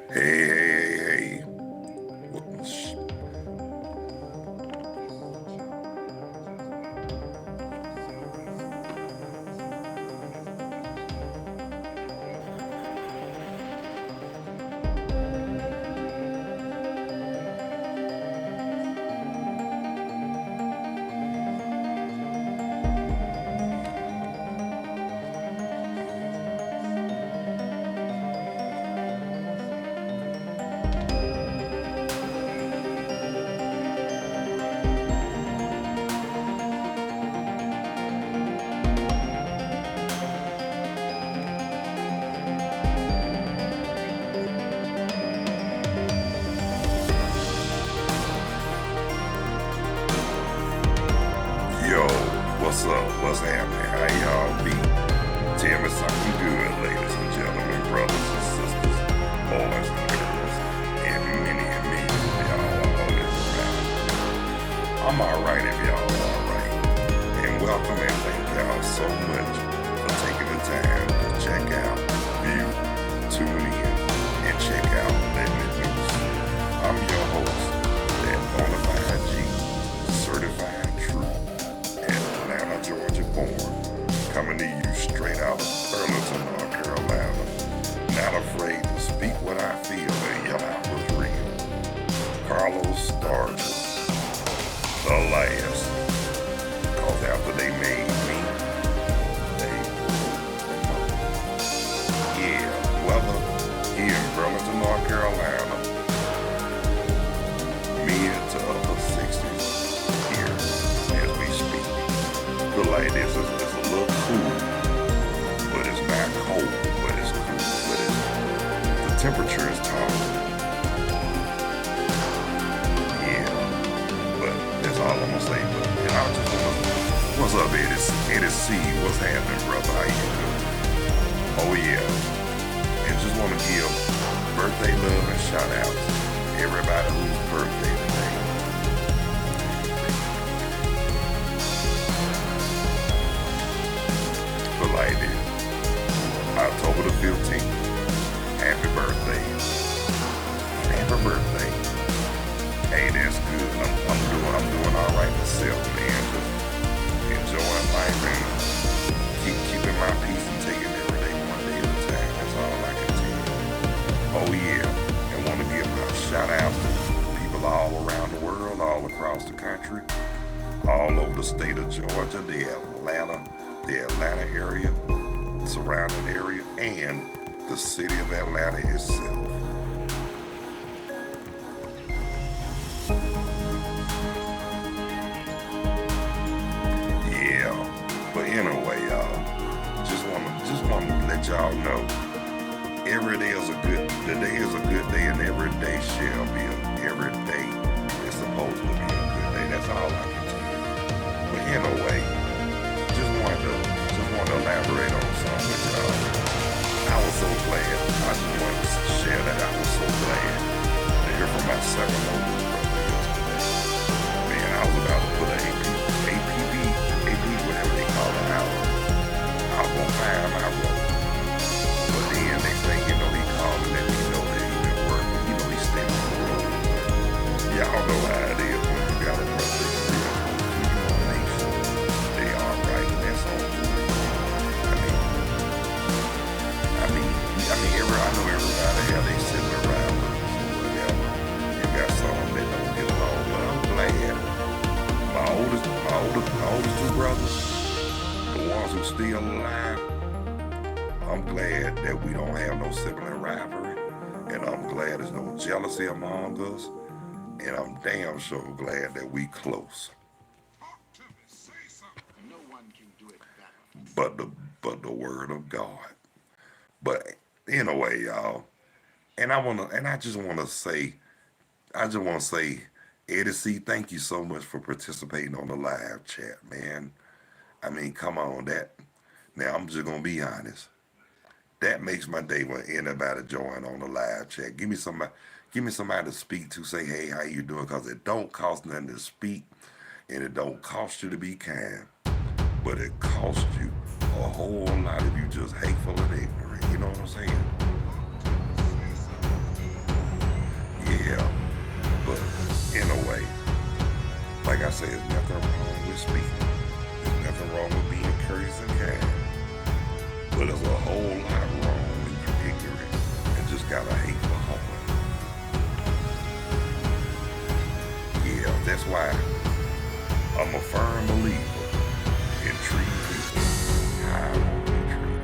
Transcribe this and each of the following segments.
Hey. Yo, what's up? What's happening? How y'all be? Tell me something good, ladies and gentlemen, brothers and sisters, boys and girls, and many, y'all all this around. I'm alright if y'all alright. And welcome and thank y'all so much for taking the time to check out, view, tune in, and check out Lettin News. I'm your host, that bona fide G, certified true. Atlanta, Georgia born, coming to you straight out of Burlington, North Carolina. Not afraid to speak what I feel and yell out what's real. Carlos Sturgis, the last. Cause after they made me, they broke. Yeah, weather here in Burlington, North Carolina, mid to upper 60s here as we speak. Feel like this is it's a little cool, but it's not cold, but it's cool, but the temperature is tolerable. Yeah, but that's all I'm gonna say. But and I just wanna, what's up, Eddie C? What's happening, brother? How you doing? Oh yeah, and just wanna give birthday love and shout outs to everybody whose birthday today. Like this. October the 15th. Happy birthday. Happy birthday. Hey, that's good. I'm doing alright myself, man. Just enjoying life and keeping my peace and taking every day one day at a time. That's all I can tell you. Oh yeah. And want to give a shout out to people all around the world, all across the country, all over the state of Georgia, the Atlanta area, surrounding area, and the city of Atlanta itself. Yeah, but anyway, y'all, just want to let y'all know, every day is a good. The day is a good day, and every day shall be every day is supposed to be a good day. That's all I can tell you. But anyway. Just want to elaborate on something with y'all. I was so glad. I just wanted to share that I was so glad to hear from my second oldest brother yesterday. Man, I was about to put an AP, whatever they call it, out. I was gonna find my road. But then next thing you know, he called and let me know that he been working. You know, he stayed on the road. Y'all know how it is when you got a brother that you want to make sure they are right. That's all. I know everybody have they similar rivals or whatever. You got some that don't get along, but I'm glad. My oldest two brothers, the ones who still alive, I'm glad that we don't have no sibling rivalry, and I'm glad there's no jealousy among us, and I'm damn sure glad that we close. But the word of God. But anyway, y'all, and I just wanna say, Eddie C, thank you so much for participating on the live chat, man. I mean, come on, that. Now I'm just gonna be honest. That makes my day when anybody join on the live chat. Give me somebody to speak to. Say, hey, how you doing? Cause it don't cost nothing to speak, and it don't cost you to be kind, but it costs you a whole lot if you just hateful and ignorant. You know what I'm saying? Yeah. But in a way, like I say, there's nothing wrong with speaking. There's nothing wrong with being courteous and kind. But there's a whole lot wrong when you're ignorant and just got a hateful heart. Yeah, that's why I'm a firm believer in treating people how I want to be treated.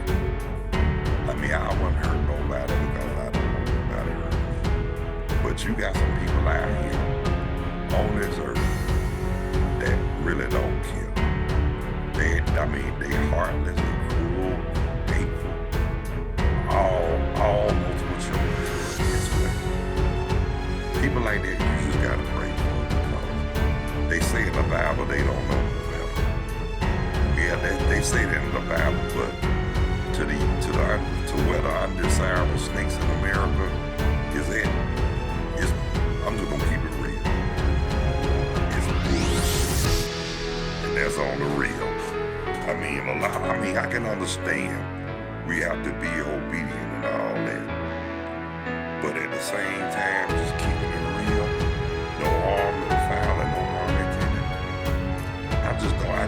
I mean, I wouldn't hurt nobody because I don't want nobody to hurt me. But you got some people out here on this earth that really don't care. They heartless, they cruel, hateful, all multiple children this way. People like that, you just gotta pray for because they say in the Bible they don't know the Bible. Yeah, they say that in the Bible, but to where the undesirable snakes in America is at, I'm just gonna keep it real. It's bullshit. And that's on the real. I mean, I can understand we have to be obedient and all that. But at the same time, just keeping it real, no harm, no foul, and no harm intended. I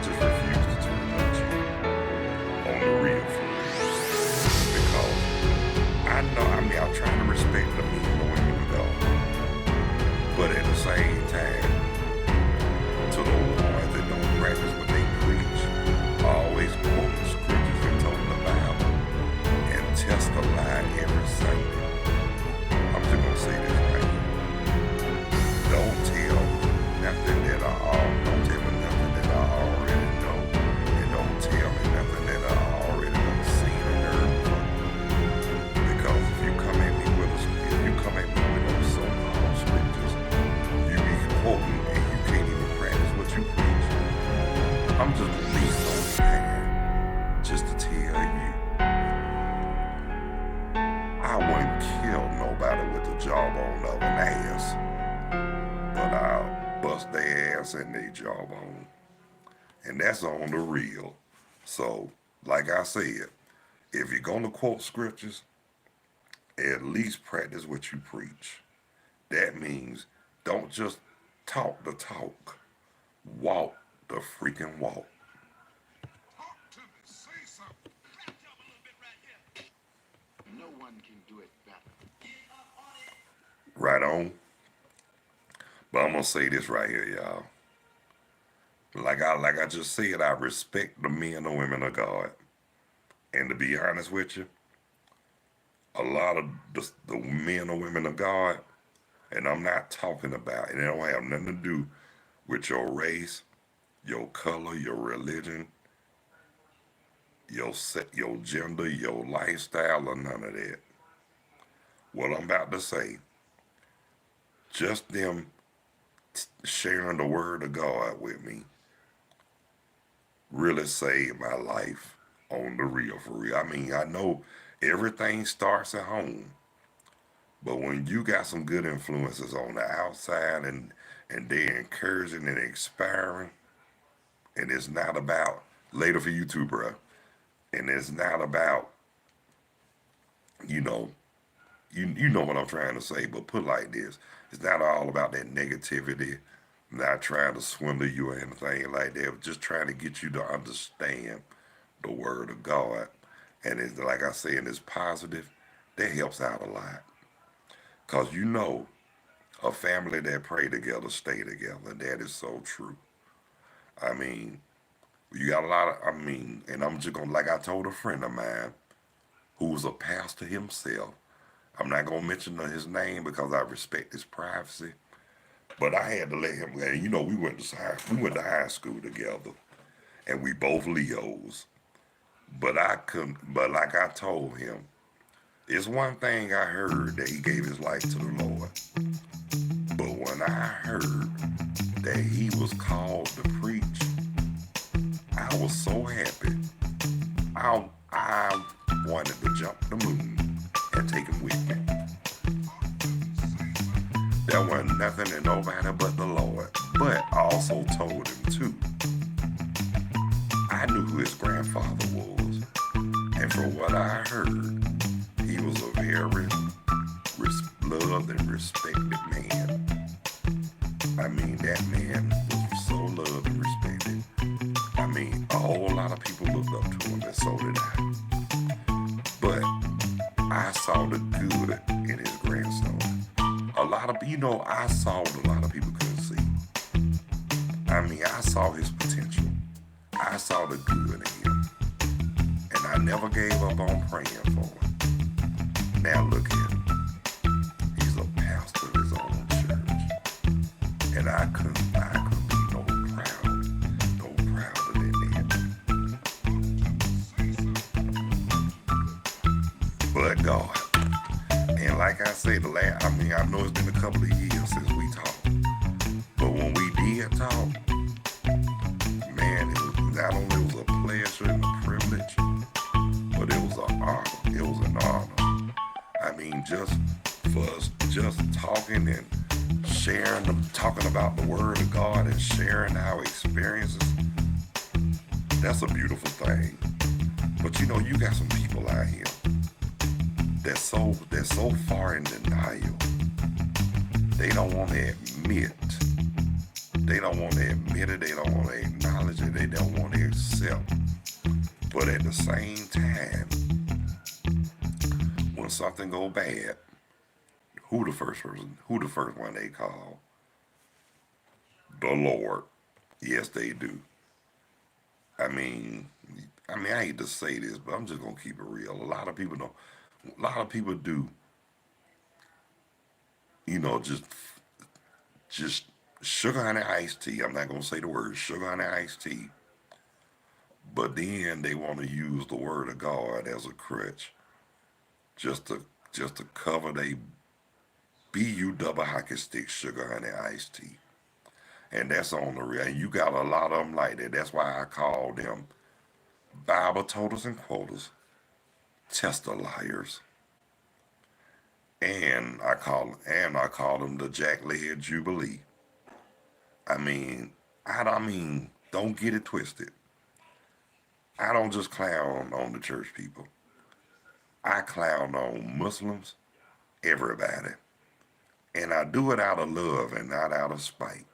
just refuse to turn much on the real for real. Because I'm trying to respect the men and the women of God. But at the same time, to the ones that don't practice what they preach, always quoting scriptures and toting the Bible and test the line every Sunday. I'm just gonna say this right here. Don't tell don't tell me nothing that I already know. And don't tell me nothing that I already done seen and heard before. Because if you come at me with those so-called scriptures, you be quoting and you can't even practice what you preach. I'm just gonna leave it on hand just to tell you, I wouldn't kill nobody with the jawbone of an ass, but I'll bust their ass and their jawbone. And that's on the real. So, like I said, if you're gonna quote scriptures, at least practice what you preach. That means don't just talk the talk, walk the freaking walk. Talk to me. Say something. Back up a little bit right here. No one can do it better. Right on. But I'm gonna say this right here, y'all. Like I just said, I respect the men and women of God. And to be honest with you, a lot of the men or women of God, and I'm not talking about, and it don't have nothing to do with your race, your color, your religion, your gender, your lifestyle, or none of that. What I'm about to say, just them sharing the word of God with me really saved my life on the real for real. I mean, I know everything starts at home, but when you got some good influences on the outside and they're encouraging and inspiring, and it's not about later for you too, bro. And it's not about, you know, you know what I'm trying to say, but put like this. It's not all about that negativity, not trying to swindle you or anything like that, just trying to get you to understand the word of God. And it's like I say, and it's positive, that helps out a lot. Cause you know, a family that pray together stay together. That is so true. I mean, you got a lot of, and I'm just gonna, like I told a friend of mine who was a pastor himself. I'm not gonna mention his name because I respect his privacy. But I had to let him. And you know, we went to high school together, and we both Leos. But I couldn't. But like I told him, It's one thing I heard that he gave his life to the Lord. But when I heard that he was called to preach, I was so happy. I wanted to jump the moon and take him with me. There wasn't nothing and nobody but the Lord. But I also told him too, I knew who his grandfather was. And from what I heard, he was a very loved and respected man. I mean, that man was so loved and respected. I mean, a whole lot of people looked up to him, and so did I. But I saw the good in his grandson. A lot of, I saw what a lot of people couldn't see. I mean, I saw his potential. I saw the good in him. And I never gave up on praying for him. Now look at him. He's a pastor of his own church. And I couldn't be no prouder than that. But God. And like I said, I know it's been a couple of years since we talked. But when we did talk, man, it was not only was a pleasure and a privilege, but it was an honor. It was an honor. I mean, just for us just talking and talking about the Word of God and sharing our experiences, that's a beautiful thing. But you got some people out here that's so far in denial. They don't want to admit. They don't want to admit it. They don't want to acknowledge it. They don't want to accept. But at the same time, when something go bad, who the first one they call? The Lord. Yes, they do. I mean, I hate to say this, but I'm just gonna keep it real. A lot of people don't. A lot of people do. Just sugar honey iced tea. I'm not gonna say the word sugar honey iced tea. But then they want to use the Word of God as a crutch, just to cover they BU double hockey stick sugar honey iced tea. And that's on the real. And you got a lot of them like that. That's why I call them Bible toters and quoters, tester liars. And I call them the Jack-legged Jubilee. I mean, don't get it twisted. I don't just clown on the church people. I clown on Muslims, everybody. And I do it out of love and not out of spite.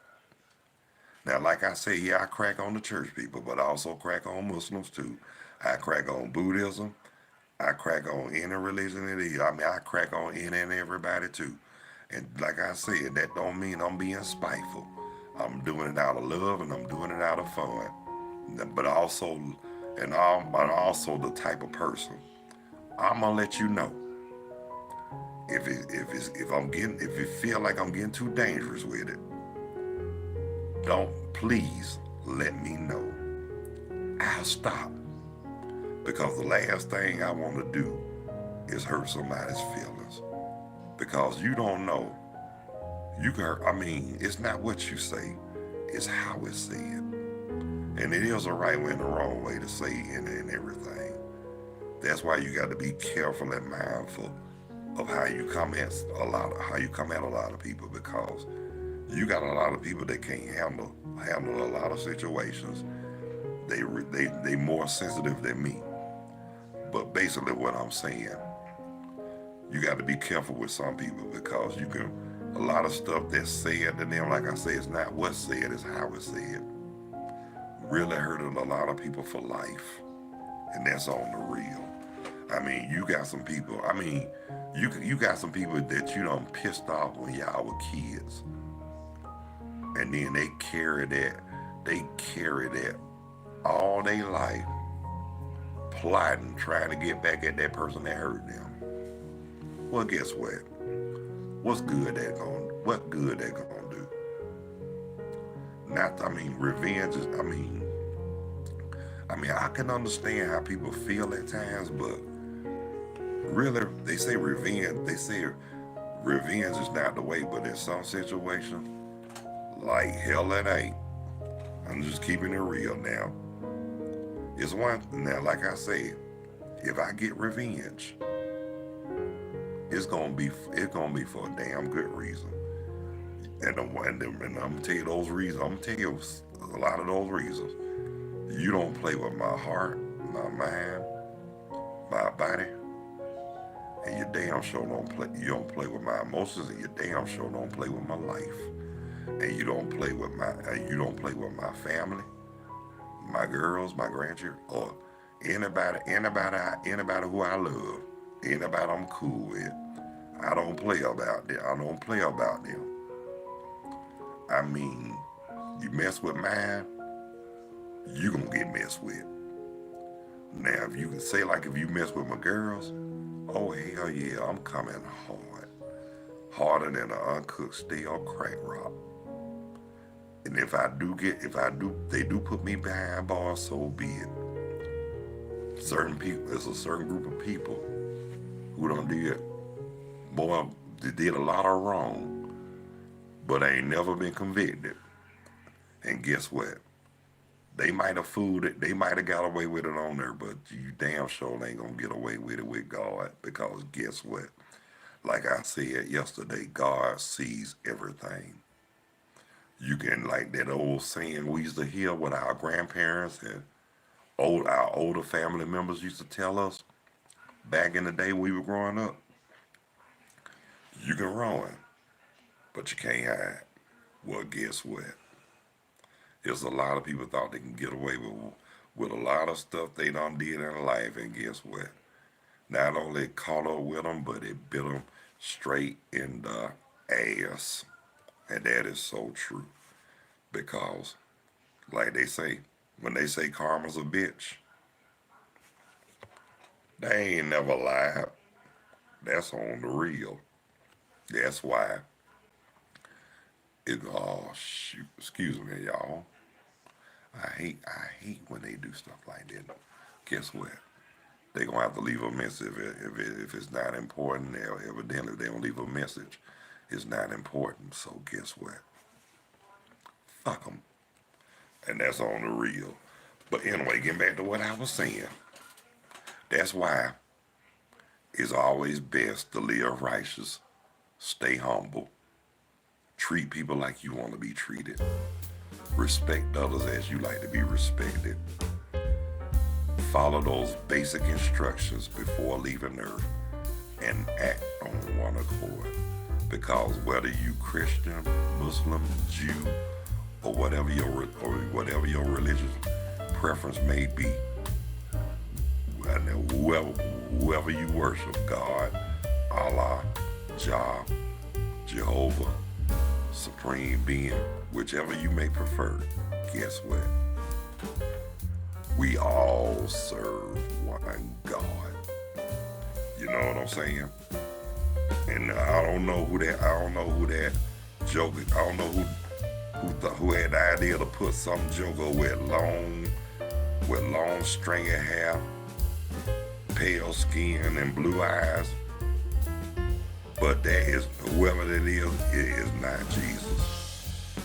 Now, like I say, yeah, I crack on the church people, but I also crack on Muslims too. I crack on Buddhism. I crack on any religion it is. I crack on any and everybody too. And like I said, that don't mean I'm being spiteful. I'm doing it out of love and I'm doing it out of fun. But also, I'm also the type of person. I'm gonna let you know if you feel like I'm getting too dangerous with it. Please let me know. I'll stop. Because the last thing I want to do is hurt somebody's feelings. Because you don't know. It's not what you say, it's how it's said. And it is a right way and a wrong way to say it and everything. That's why you got to be careful and mindful of how you come at a lot of people, because you got a lot of people that can't handle a lot of situations. They more sensitive than me. But basically what I'm saying, you got to be careful with some people, because a lot of stuff that's said to them, like I say, it's not what's said, it's how it's said. Really hurting a lot of people for life. And that's on the real. You got some people, you got some people that you done pissed off when y'all were kids. And then they carry that all their life, plotting, trying to get back at that person that hurt them. Well, guess what? What good that gonna do? Revenge is, I can understand how people feel at times, but really, they say revenge. They say revenge is not the way, but in some situations, like hell, it ain't. I'm just keeping it real now. It's one now, like I said, if I get revenge, it's gonna be for a damn good reason. And I'm gonna tell you those reasons. I'm gonna tell you a lot of those reasons. You don't play with my heart, my mind, my body, and you damn sure don't play. You don't play with my emotions, and you damn sure don't play with my life. And you don't play with my family, my girls, my grandchildren, or anybody who I love, anybody I'm cool with. I don't play about them. I don't play about them. I mean, you mess with mine, you gonna get messed with. Now, if you can say like if you mess with my girls, oh hell yeah, I'm coming hard, harder than an uncooked stale crack rock. And they do put me behind bars, so be it. Certain people, there's a certain group of people who done did, boy, they did a lot of wrong, but they ain't never been convicted. And guess what? They might have fooled it, they might have got away with it on there, but you damn sure ain't gonna get away with it with God, because guess what? Like I said yesterday, God sees everything. You can, like that old saying we used to hear what our grandparents and our older family members used to tell us back in the day when we were growing up. You can run, but you can't hide. Well, guess what? There's a lot of people thought they can get away with a lot of stuff they done did in life, and guess what? Not only caught up with them, but it bit them straight in the ass. And that is so true. Because, like they say, when they say karma's a bitch, they ain't never lied. That's on the real. That's why oh shoot, excuse me, y'all. I hate when they do stuff like that. Guess what? They gonna have to leave a message if it's not important. Evidently they don't leave a message. It's not important. So guess what? Fuck them. And that's on the real. But anyway, getting back to what I was saying. That's why it's always best to live righteous, stay humble, treat people like you want to be treated, respect others as you like to be respected, follow those basic instructions before leaving Earth, and act on one accord. Because whether you Christian, Muslim, Jew, or whatever your religious preference may be, and whoever you worship, God, Allah, Jah, Jehovah, Supreme Being, whichever you may prefer, guess what? We all serve one God. You know what I'm saying? And I don't know who that joker. I don't know who had the idea to put some joker with long stringy hair, pale skin, and blue eyes. But that is, whoever that is, it is not Jesus.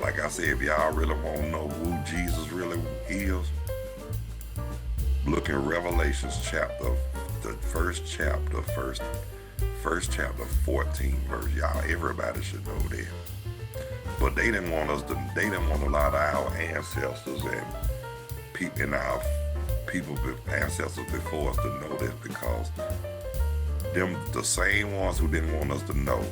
Like I said, if y'all really want to know who Jesus really is, look in Revelations chapter, the first chapter, 14 verse. Y'all, everybody should know that. But they didn't want a lot of our ancestors and ancestors before us to know this, because the same ones who didn't want us to know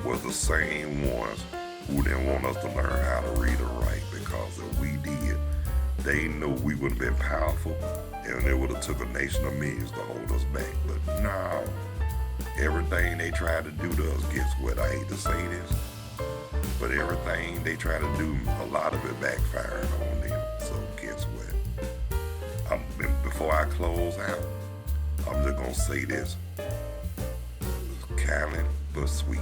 was the same ones who didn't want us to learn how to read or write, because if we did, they knew we would have been powerful, and it would have took a nation of millions to hold us back. But no, everything they tried to do to us, guess what? I hate to say this, but everything they try to do, a lot of it backfired on them. So guess what? Before I close out, I'm just gonna say this, kindly but sweet.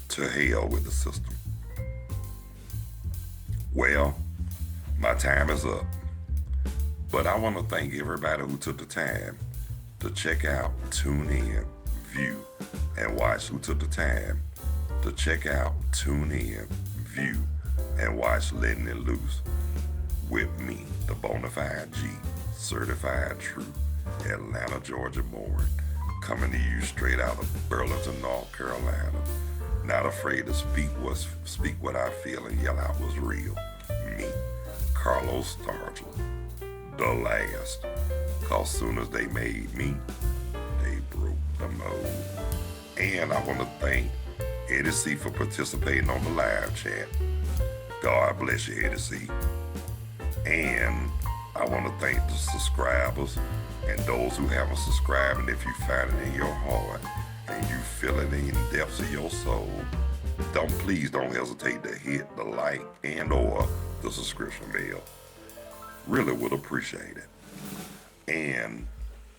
To hell with the system. Well, my time is up. But I want to thank everybody who took the time to check out, tune in, view, and watch who took the time to check out, tune in, view, and watch Lettin It Loose with me, the Bonafide G, certified true, Atlanta, Georgia born, coming to you straight out of Burlington, North Carolina. Not afraid to speak what I feel and yell out what's real. Me, Carlos Stargell, the last. Cause soon as they made me, they broke the mold. And I want to thank Eddie C for participating on the live chat. God bless you, Eddie C. And I want to thank the subscribers and those who haven't subscribed. And if you find it in your heart and you feel it in the depths of your soul, please don't hesitate to hit the like and or the subscription bell. Really would appreciate it. And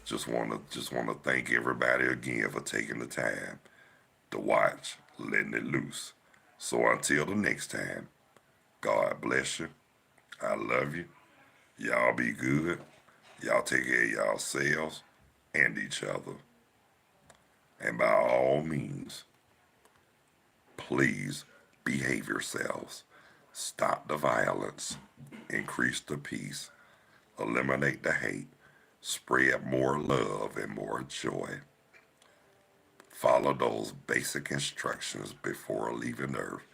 just want to thank everybody again for taking the time to watch Lettin It Loose. So until the next time, God bless you. I love you. Y'all be good. Y'all take care of yourselves and each other. And by all means, please behave yourselves. Stop the violence. Increase the peace. Eliminate the hate. Spread more love and more joy. Follow those basic instructions before leaving Earth.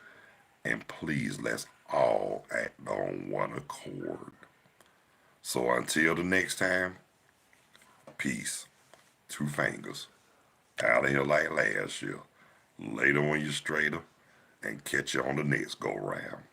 And please, let's all act on one accord. So until the next time, peace. Two fingers. Out of here like last year. Later when you're straighter. And catch you on the next go round.